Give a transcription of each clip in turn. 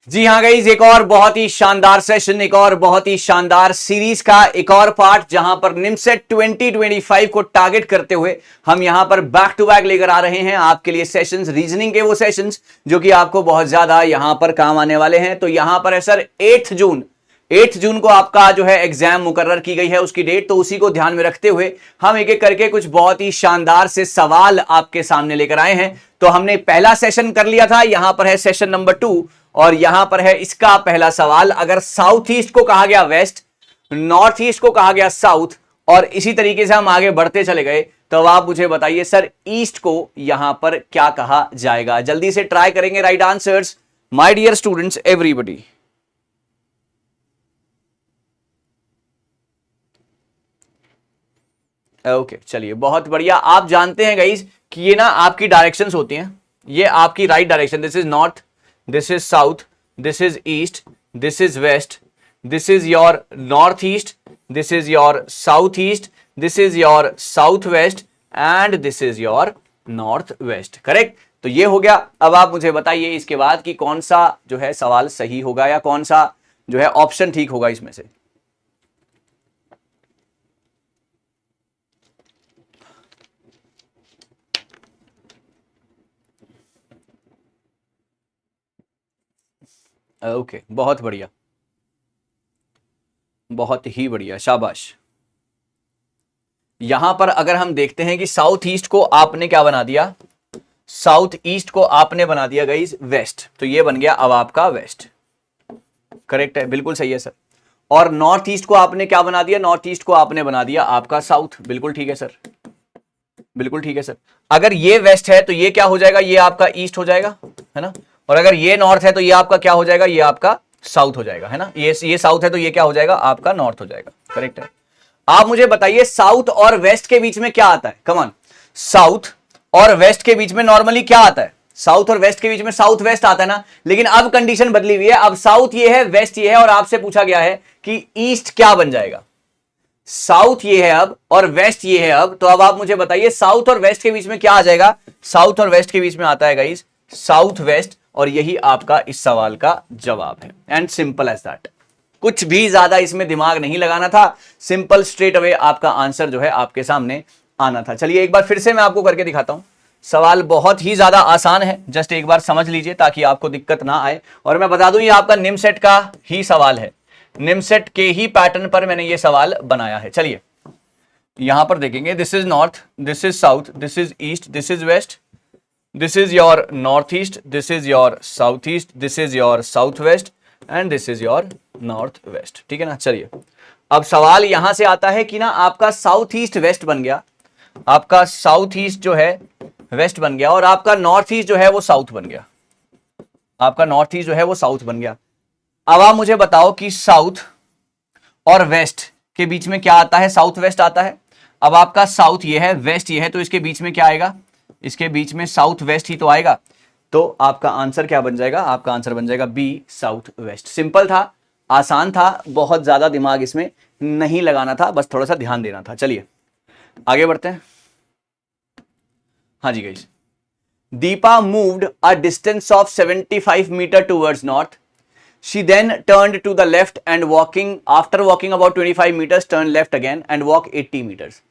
जी हाँ गाइस, एक और बहुत ही शानदार सेशन, एक और बहुत ही शानदार सीरीज का एक और पार्ट, जहां पर निमसेट 2025 को टारगेट करते हुए हम यहां पर बैक टू बैक लेकर आ रहे हैं आपके लिए सेशंस, रीजनिंग के वो सेशंस जो कि आपको बहुत ज्यादा यहां पर काम आने वाले हैं। तो यहां पर है सर 8 जून को आपका जो है एग्जाम मुकर्रर की गई है उसकी डेट, तो उसी को ध्यान में रखते हुए हम एक एक करके कुछ बहुत ही शानदार से सवाल आपके सामने लेकर आए हैं। तो हमने पहला सेशन कर लिया था, यहां पर है सेशन नंबर 2 और यहां पर है इसका पहला सवाल। अगर साउथ ईस्ट को कहा गया वेस्ट, नॉर्थ ईस्ट को कहा गया साउथ, और इसी तरीके से हम आगे बढ़ते चले गए, तो अब आप मुझे बताइए सर ईस्ट को यहां पर क्या कहा जाएगा। जल्दी से ट्राई करेंगे right answers my dear students everybody. Okay चलिए बहुत बढ़िया। आप जानते हैं गाइस कि ये ना आपकी डायरेक्शंस होती हैं, ये आपकी right direction, this is north, this is south, this is east, this is west, this is your north east, this is your south east, this is your south west and this is your north west. Correct, तो ये हो गया। अब आप मुझे बताइए इसके बाद कि कौन सा जो है सवाल सही होगा या कौन सा जो है ऑप्शन ठीक होगा इसमें से। ओके बहुत बढ़िया, बहुत ही बढ़िया, शाबाश। यहां पर अगर हम देखते हैं कि साउथ ईस्ट को आपने क्या बना दिया, साउथ ईस्ट को आपने बना दिया गाइस वेस्ट, तो ये बन गया अब आपका वेस्ट। करेक्ट है, बिल्कुल सही है सर। और नॉर्थ ईस्ट को आपने क्या बना दिया, नॉर्थ ईस्ट को आपने बना दिया आपका साउथ, बिल्कुल ठीक है सर, बिल्कुल ठीक है सर। अगर ये वेस्ट है तो ये क्या हो जाएगा, ये आपका ईस्ट हो जाएगा, है ना। और अगर ये नॉर्थ है तो ये आपका क्या हो जाएगा, ये आपका साउथ हो जाएगा, है ना। ये साउथ है तो ये क्या हो जाएगा, आपका नॉर्थ हो जाएगा। करेक्ट है। आप मुझे बताइए साउथ और वेस्ट के बीच में क्या आता है, कम ऑन। साउथ और वेस्ट के बीच में नॉर्मली क्या आता है, साउथ और वेस्ट के बीच में साउथ वेस्ट आता है ना। लेकिन अब कंडीशन बदली हुई है, अब साउथ ये है, वेस्ट ये है, और आपसे पूछा गया है कि ईस्ट क्या बन जाएगा। साउथ ये है अब और वेस्ट ये है अब, तो अब आप मुझे बताइए साउथ और वेस्ट के बीच में क्या आ जाएगा। साउथ और वेस्ट के बीच में आता है गाइस साउथ वेस्ट, और यही आपका इस सवाल का जवाब है। एंड सिंपल एज दैट, कुछ भी ज्यादा इसमें दिमाग नहीं लगाना था, सिंपल स्ट्रेट अवे आपका आंसर जो है आपके सामने आना था। चलिए एक बार फिर से मैं आपको करके दिखाता हूं। सवाल बहुत ही ज्यादा आसान है, जस्ट एक बार समझ लीजिए ताकि आपको दिक्कत ना आए। और मैं बता दूं ये आपका निमसेट का ही सवाल है, निमसेट के ही पैटर्न पर मैंने ये सवाल बनाया है। चलिए यहां पर देखेंगे, this is north, this is south, this is east, this is west, this is your north east, this is your south east, this is your south west and this is your north west. ठीक है ना। चलिए अब सवाल यहां से आता है कि ना आपका साउथ ईस्ट वेस्ट बन गया, आपका साउथ ईस्ट जो है वेस्ट बन गया, और आपका नॉर्थ ईस्ट जो है वो साउथ बन गया, आपका नॉर्थ ईस्ट जो है वो साउथ बन गया। अब आप मुझे बताओ कि साउथ और वेस्ट के बीच में क्या आता है, साउथ वेस्ट आता है। अब आपका साउथ ये है, वेस्ट ये है, तो इसके बीच में क्या आएगा, इसके बीच में साउथ वेस्ट ही तो आएगा। तो आपका आंसर क्या बन जाएगा, आपका आंसर बन जाएगा बी साउथ वेस्ट। सिंपल था, आसान था, बहुत ज्यादा दिमाग इसमें नहीं लगाना था, बस थोड़ा सा ध्यान देना था। चलिए आगे बढ़ते हैं। हाँ जी guys, Deepa moved a distance of 75 metre towards north. She then turned to the left and after walking about 25 meters, turned left again and walked 80 meters.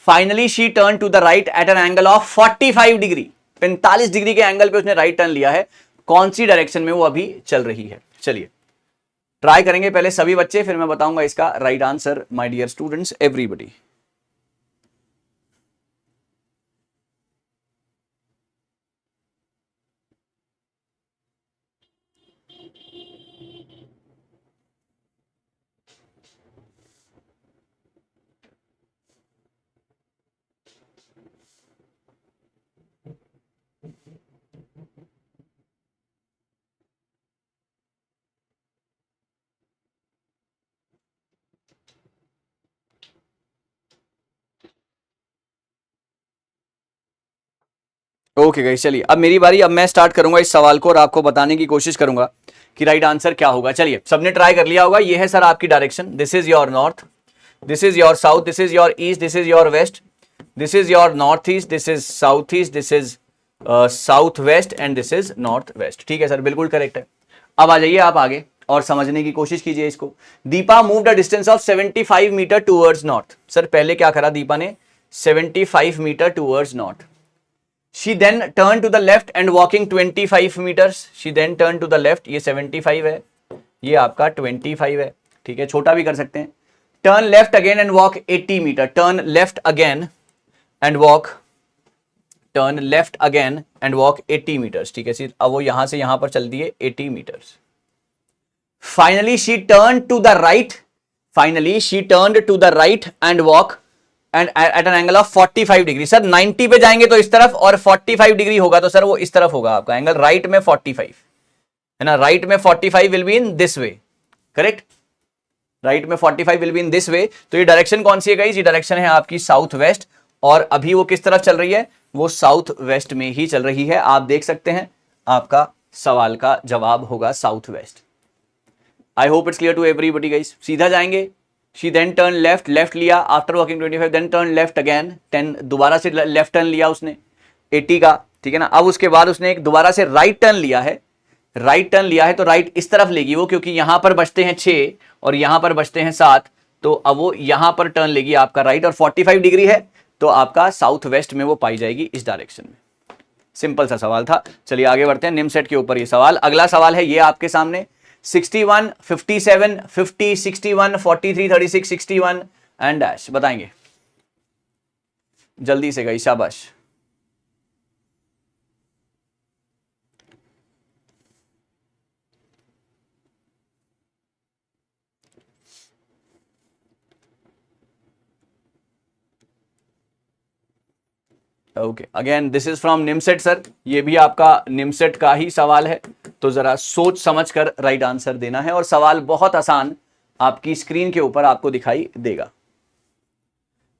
Finally, she turned to the right at an angle of 45 degree. 45 degree के angle पे उसने right turn लिया है। कौन सी direction में वो अभी चल रही है। चलिए ट्राई करेंगे पहले सभी बच्चे, फिर मैं बताऊंगा इसका right answer my dear students everybody. Okay guys, चलिए अब मेरी बारी। अब मैं स्टार्ट करूंगा इस सवाल को और आपको बताने की कोशिश करूंगा कि राइट आंसर क्या होगा। चलिए सबने ट्राई कर लिया होगा। ये है सर आपकी direction, this is your north, this is your south, this is your east, this is your west, this is your north east, this is south east, this is south west and this is north west. ठीक है sir, बिल्कुल correct है। अब आ जाइए आप आगे और समझने की कोशिश कीजिए इसको। Deepa moved a distance of 75 metre towards north. Sir पहले क्या करा दीपा ने, 75 metre towards north. She then turn to the left and walking 25 meters. She then turn to the left, ये 75 है, ये आपका 25 है, ठीक है, छोटा भी कर सकते हैं। Turn left again and walk 80 meter. Turn left again and walk, turn left again and walk 80 meters, ठीक है। अब वो यहां से यहां पर चलती है 80 meters. Finally she turn to the right, finally she turn to the right and walk and at an angle of 45 degree. Sir 90 पे जाएंगे तो इस तरफ, और 45 डिग्री होगा तो सर वो इस तरफ होगा आपका एंगल, राइट में 45 है ना, राइट में 45 will be in this way, correct, right में 45 will be in this way. तो ये डायरेक्शन कौन सी है गाइस, ये डायरेक्शन है आपकी साउथ वेस्ट, और अभी वो किस तरफ चल रही है, वो साउथ वेस्ट में ही चल रही है। आप देख सकते हैं आपका सवाल का जवाब होगा south west. I hope it's clear to everybody guys. सीधा जाएंगे, she then turn left, left लिया after walking 25, then turn left again 10, दोबारा से लेफ्ट टर्न लिया उसने 80 का, ठीक है ना। अब उसके बाद उसने एक दोबारा से राइट टर्न लिया है, राइट टर्न लिया है तो राइट इस तरफ लेगी वो, क्योंकि यहां पर बचते हैं 6 और यहां पर बचते हैं 7, तो अब वो यहां पर टर्न लेगी आपका राइट, और 45 डिग्री है तो आपका साउथ वेस्ट में वो पाई जाएगी इस डायरेक्शन में। सिंपल सा सवाल था। चलिए आगे बढ़ते हैं निम सेट के ऊपर ये सवाल। अगला सवाल है ये आपके सामने 61, 57, 50, 61, 43, 36, 61 एंड डैश। बताएंगे जल्दी से गई, शाबाश। Okay, again this is from NIMCET sir, ये भी आपका निमसेट का ही सवाल है, तो जरा सोच समझ कर राइट आंसर देना है, और सवाल बहुत आसान आपकी स्क्रीन के ऊपर आपको दिखाई देगा।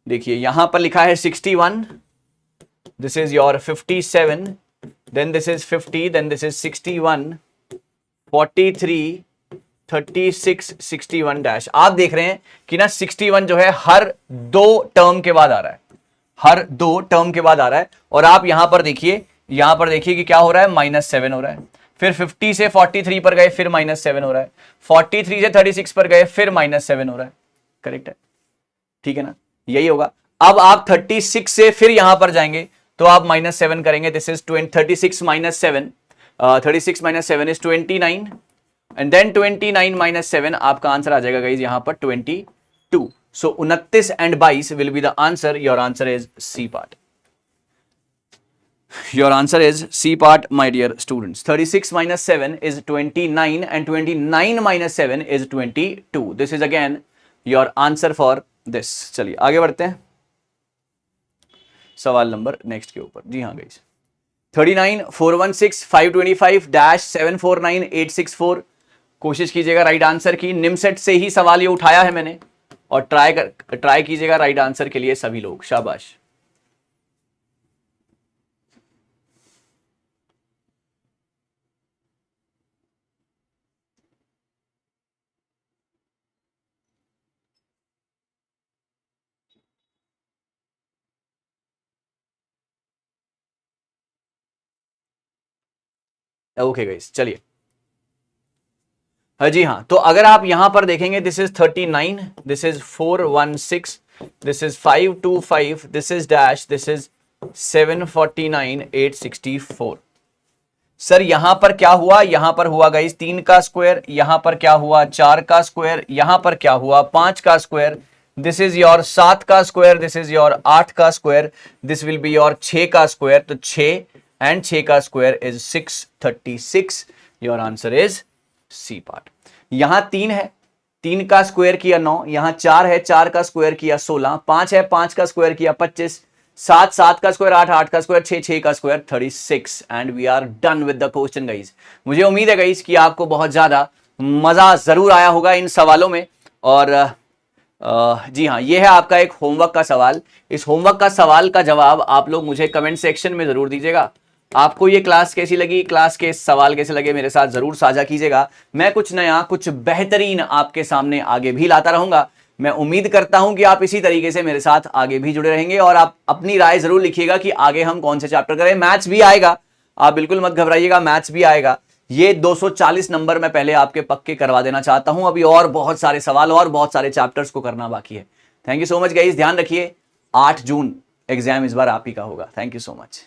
देखिए यहां पर लिखा है 61, this is your 57, then this is 50, then this is 61, 43, 36, 61 dash. आप देख रहे हैं कि ना 61 जो है हर 2 टर्म के बाद आ रहा है, हर 2 टर्म के बाद आ रहा है। और आप यहां पर देखिए, यहां पर देखिए कि क्या हो रहा है, -7 हो रहा है, फिर 50 से 43 पर गए फिर -7 हो रहा है, 43 से 36 पर गए फिर -7 हो रहा है, करेक्ट है, ठीक है ना, यही होगा। अब आप 36 से फिर यहां पर जाएंगे तो आप -7 करेंगे, this is 36 minus 7, 36 minus 7 is 29, and then 29 - 7 आपका आंसर आ जाएगा गाइस यहां पर 22। So 29 and 22 will be the answer. Your answer is C part. Your answer is C part, my dear students. 36 minus 7 is 29 and 29 minus 7 is 22. This is again your answer for this. चलिए आगे बढ़ते हैं सवाल number next के ऊपर। जी हाँ guys, 39, 416, 525 749 864। कोशिश कीजिएगा राइट आंसर की। निमसेट से ही सवाल ये उठाया है मैंने, और ट्राई कीजिएगा राइट आंसर के लिए सभी लोग, शाबाश। ओके गाइस, चलिए जी हाँ, तो अगर आप यहां पर देखेंगे this is 39, this is 416, this is 525, this is dash, this is 749 864। Sir यहां पर क्या हुआ, यहां पर हुआ गाइस 3 का स्क्वायर, यहां पर क्या हुआ 4 का स्क्वायर, यहां पर क्या हुआ 5 का स्क्वायर, दिस इज योर 7 का स्क्वायर, दिस इज योर 8 का square, this will be your 6 का स्क्वायर, तो 6 एंड 6 का square is 636। Your answer is C part. यहां 3 है, 3 का स्क्वायर किया 9, यहां 4 है, 4 का स्क्वायर किया 16, 5 है, 5 का स्क्वायर किया 25, 7, 7 का स्क्वायर 8, 8 का स्क्वायर 6, 6 का square 36, and we are done with the question guys. मुझे उम्मीद है गाइस कि आपको बहुत ज्यादा मजा जरूर आया होगा इन सवालों में। और जी हाँ, ये है आपका एक होमवर्क का सवाल। इस होमवर्क का सवाल का जवाब आप लोग मुझे कमेंट सेक्शन में जरूर दीजिएगा। आपको ये क्लास कैसी लगी, क्लास के सवाल कैसे लगे, मेरे साथ जरूर साझा कीजिएगा। मैं कुछ नया, कुछ बेहतरीन आपके सामने आगे भी लाता रहूंगा। मैं उम्मीद करता हूं कि आप इसी तरीके से मेरे साथ आगे भी जुड़े रहेंगे, और आप अपनी राय जरूर लिखिएगा कि आगे हम कौन से चैप्टर करें। मैथ्स भी आएगा, आप बिल्कुल मत घबराइएगा, मैथ्स भी आएगा। ये 240 नंबर मैं पहले आपके पक्के करवा देना चाहता हूं। अभी और बहुत सारे सवाल और बहुत सारे चैप्टर्स को करना बाकी है। Thank you so much guys, ध्यान रखिए 8 जून एग्जाम इस बार आप ही का होगा। Thank you so much.